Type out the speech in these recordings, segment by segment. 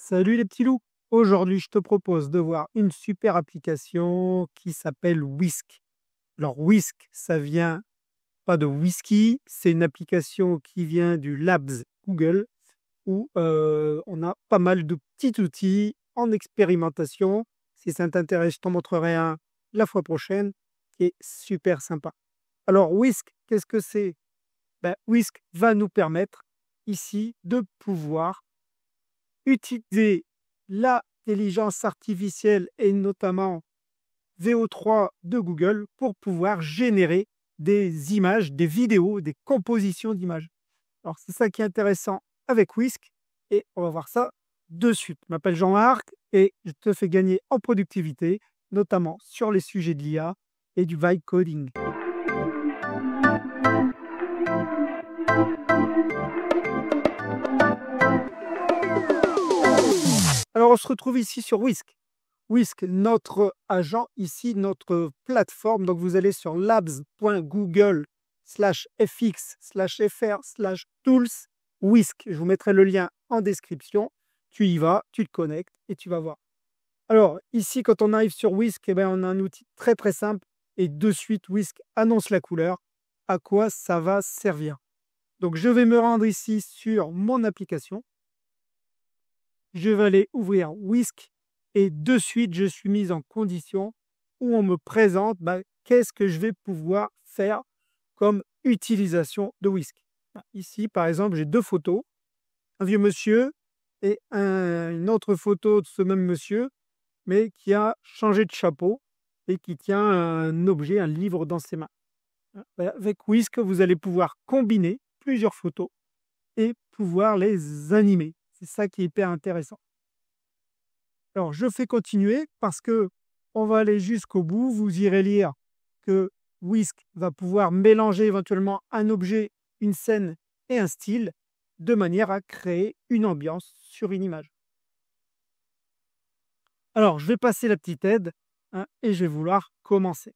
Salut les petits loups! Aujourd'hui, je te propose de voir une super application qui s'appelle Whisk. Alors, Whisk, ça vient pas de whisky, c'est une application qui vient du Labs Google où on a pas mal de petits outils en expérimentation. Si ça t'intéresse, je t'en montrerai un la fois prochaine qui est super sympa. Alors, Whisk, qu'est-ce que c'est? Whisk va nous permettre ici de pouvoir utiliser l'intelligence artificielle et notamment VO3 de Google pour pouvoir générer des images, des vidéos, des compositions d'images. Alors, c'est ça qui est intéressant avec Whisk et on va voir ça de suite. Je m'appelle Jean-Marc et je te fais gagner en productivité, notamment sur les sujets de l'IA et du vibe coding. Alors, on se retrouve ici sur Whisk. Whisk, notre agent ici, notre plateforme. Donc, vous allez sur labs.google/fx/fr/tools Whisk. Je vous mettrai le lien en description. Tu y vas, tu te connectes et tu vas voir. Alors, ici, quand on arrive sur Whisk, on a un outil très très simple et de suite, Whisk annonce la couleur. À quoi ça va servir? Donc, je vais me rendre ici sur mon application. Je vais aller ouvrir Whisk et de suite, je suis mis en condition où on me présente qu'est-ce que je vais pouvoir faire comme utilisation de Whisk. Ici, par exemple, j'ai deux photos, un vieux monsieur et une autre photo de ce même monsieur, mais qui a changé de chapeau et qui tient un objet, un livre dans ses mains. Avec Whisk, vous allez pouvoir combiner plusieurs photos et pouvoir les animer. C'est ça qui est hyper intéressant. Alors, je fais continuer parce que on va aller jusqu'au bout. Vous irez lire que Whisk va pouvoir mélanger éventuellement un objet, une scène et un style de manière à créer une ambiance sur une image. Alors, je vais passer la petite aide et je vais vouloir commencer.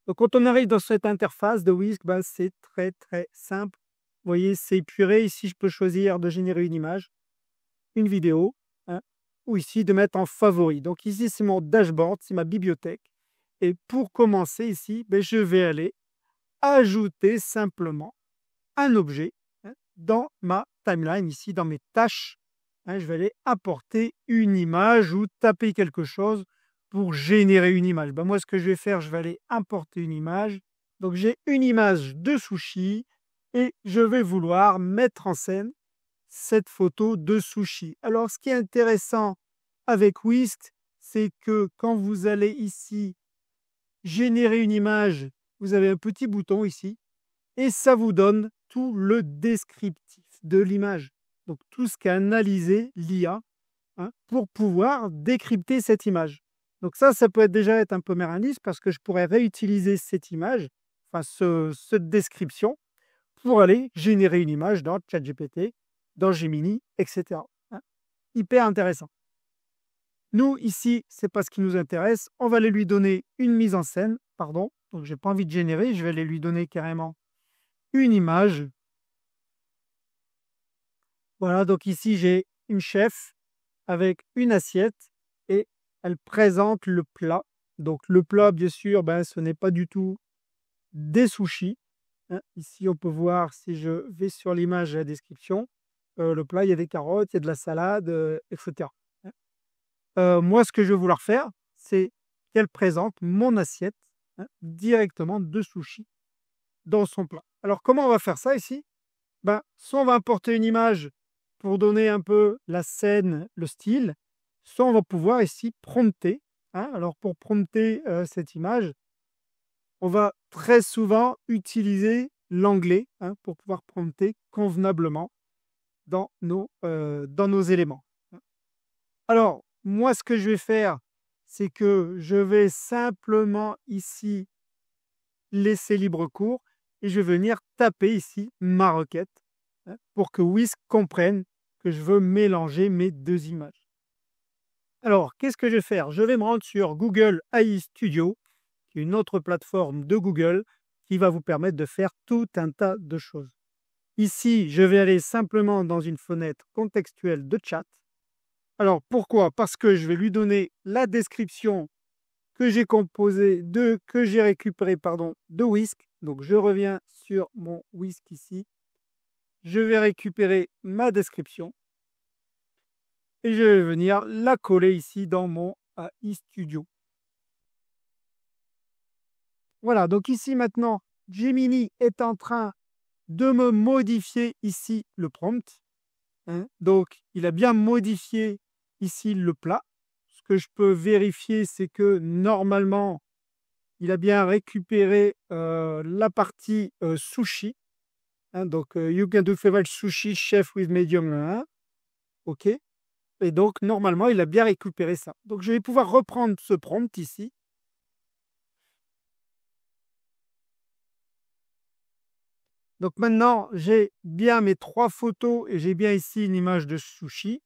Donc, quand on arrive dans cette interface de Whisk, c'est très très simple. Vous voyez, c'est épuré. Ici, je peux choisir de générer une image, une vidéo, ou ici de mettre en favori. Donc ici, c'est mon dashboard, c'est ma bibliothèque. Et pour commencer ici, je vais aller ajouter simplement un objet dans ma timeline, ici dans mes tâches. Je vais aller apporter une image ou taper quelque chose pour générer une image. Moi, ce que je vais faire, je vais aller importer une image. Donc j'ai une image de sushi et je vais vouloir mettre en scène cette photo de sushi. Alors, ce qui est intéressant avec Whisk, c'est que quand vous allez ici générer une image, vous avez un petit bouton ici et ça vous donne tout le descriptif de l'image. Donc, tout ce qu'a analysé l'IA pour pouvoir décrypter cette image. Donc ça peut déjà être un peu indice parce que je pourrais réutiliser cette image, cette description, pour aller générer une image dans ChatGPT, dans Gemini, etc. Hyper intéressant. Nous, ici, ce n'est pas ce qui nous intéresse. On va aller lui donner une mise en scène, pardon. Donc, je n'ai pas envie de générer. Je vais aller lui donner carrément une image. Voilà, donc ici, j'ai une chef avec une assiette et elle présente le plat. Donc, le plat, bien sûr, ce n'est pas du tout des sushis. Ici, on peut voir, si je vais sur l'image et la description, le plat, il y a des carottes, il y a de la salade, etc. Moi, ce que je vais vouloir faire, c'est qu'elle présente mon assiette directement de sushi dans son plat. Alors, comment on va faire ça ici? Soit on va importer une image pour donner un peu la scène, le style, soit on va pouvoir ici prompter. Alors, pour prompter cette image, on va très souvent utiliser l'anglais pour pouvoir prompter convenablement dans nos éléments. Alors, moi, ce que je vais faire, c'est que je vais simplement ici laisser libre cours et je vais venir taper ici ma requête pour que Whisk comprenne que je veux mélanger mes deux images. Alors, qu'est-ce que je vais faire? Je vais me rendre sur Google AI Studio, qui est une autre plateforme de Google qui va vous permettre de faire tout un tas de choses. Ici, je vais aller simplement dans une fenêtre contextuelle de chat. Alors, pourquoi? Parce que je vais lui donner la description que j'ai récupérée, pardon, de Whisk. Donc, je reviens sur mon Whisk ici. Je vais récupérer ma description et je vais venir la coller ici dans mon AI Studio. Voilà, donc ici maintenant, Gemini est en train de me modifier ici le prompt. Donc, il a bien modifié ici le plat. Ce que je peux vérifier, c'est que normalement, il a bien récupéré la partie sushi. Donc, you can do favorite sushi chef with medium. OK. Et donc, normalement, il a bien récupéré ça. Donc, je vais pouvoir reprendre ce prompt ici. Donc, maintenant, j'ai bien mes 3 photos et j'ai bien ici une image de sushi.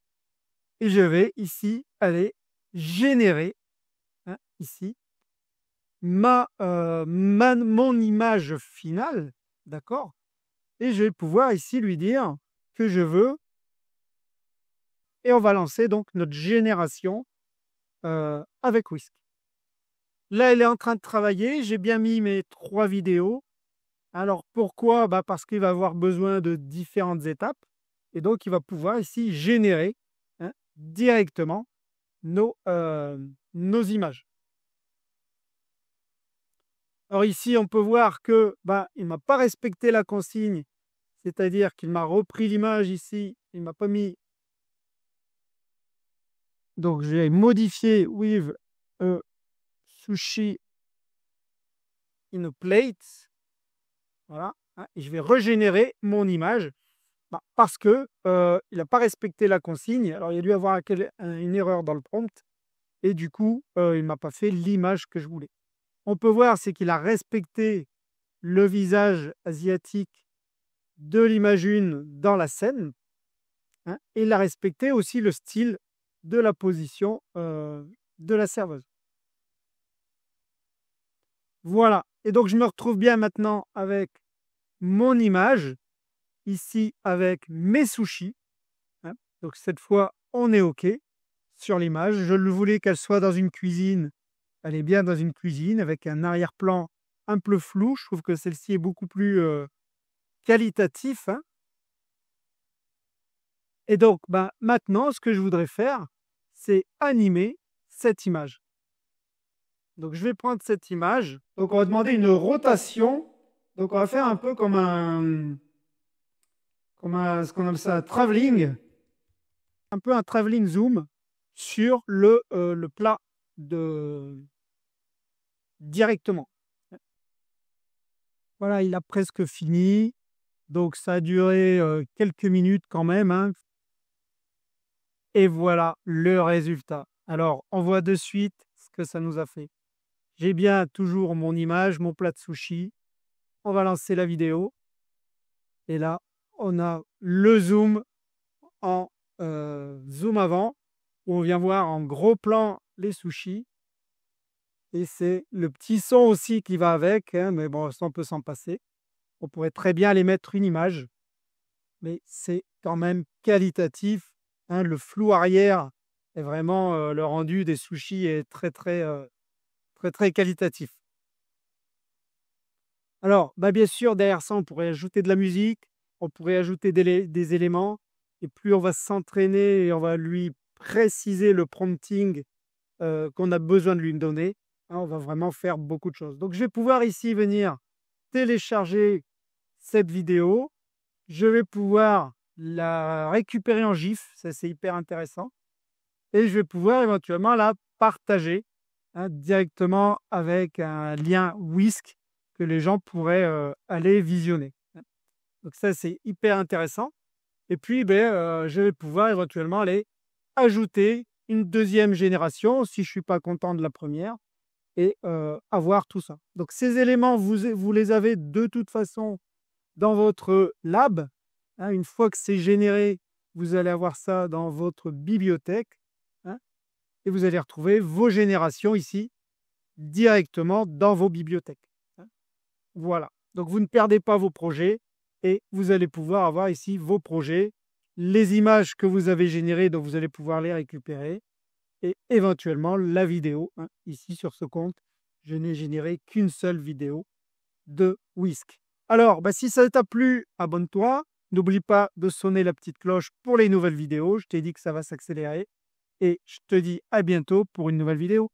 Et je vais ici aller générer, ici, mon image finale. D'accord? Et je vais pouvoir ici lui dire que je veux. Et on va lancer donc notre génération avec Whisk. Là, elle est en train de travailler. J'ai bien mis mes 3 vidéos. Alors, pourquoi? Parce qu'il va avoir besoin de différentes étapes. Et donc, il va pouvoir ici générer directement nos images. Alors ici, on peut voir que il ne m'a pas respecté la consigne. C'est-à-dire qu'il m'a repris l'image ici. Il ne m'a pas mis. Donc, j'ai modifié with a sushi in a plate. Voilà. Et je vais régénérer mon image parce que il n'a pas respecté la consigne. Alors, il y a dû avoir une erreur dans le prompt. Et du coup, il ne m'a pas fait l'image que je voulais. On peut voir, c'est qu'il a respecté le visage asiatique de l'image 1 dans la scène. Et il a respecté aussi le style de la position de la serveuse. Voilà. Et donc, je me retrouve bien maintenant avec mon image, ici avec mes sushis. Donc, cette fois, on est OK sur l'image. Je le voulais qu'elle soit dans une cuisine. Elle est bien dans une cuisine avec un arrière-plan un peu flou. Je trouve que celle-ci est beaucoup plus qualitatif. Et donc, maintenant, ce que je voudrais faire, c'est animer cette image. Donc, je vais prendre cette image. Donc, on va demander une rotation. Donc, on va faire un peu comme ce qu'on appelle ça, travelling. Un peu un travelling zoom sur le plat directement. Voilà, il a presque fini. Donc, ça a duré quelques minutes quand même. Et voilà le résultat. Alors, on voit de suite ce que ça nous a fait. J'ai bien toujours mon image, mon plat de sushi. On va lancer la vidéo. Et là, on a le zoom en zoom avant, où on vient voir en gros plan les sushis. Et c'est le petit son aussi qui va avec, mais bon, ça on peut s'en passer. On pourrait très bien aller mettre une image, mais c'est quand même qualitatif. Le flou arrière est vraiment le rendu des sushis est très très qualitatif. Alors, bien sûr, derrière ça, on pourrait ajouter de la musique, on pourrait ajouter des éléments, et plus on va s'entraîner et on va lui préciser le prompting qu'on a besoin de lui donner, on va vraiment faire beaucoup de choses. Donc, je vais pouvoir ici venir télécharger cette vidéo. Je vais pouvoir la récupérer en GIF, ça c'est hyper intéressant. Et je vais pouvoir éventuellement la partager directement avec un lien Whisk que les gens pourraient aller visionner. Donc ça, c'est hyper intéressant. Et puis, je vais pouvoir éventuellement aller ajouter une deuxième génération si je ne suis pas content de la première et avoir tout ça. Donc ces éléments, vous les avez de toute façon dans votre lab. Une fois que c'est généré, vous allez avoir ça dans votre bibliothèque. Et vous allez retrouver vos générations ici directement dans vos bibliothèques. Voilà. Donc vous ne perdez pas vos projets et vous allez pouvoir avoir ici vos projets les images que vous avez générées, donc vous allez pouvoir les récupérer, et éventuellement la vidéo. Ici, sur ce compte, je n'ai généré qu'une seule vidéo de Whisk. Alors, si ça t'a plu, abonne-toi. N'oublie pas de sonner la petite cloche pour les nouvelles vidéos. Je t'ai dit que ça va s'accélérer. Et je te dis à bientôt pour une nouvelle vidéo.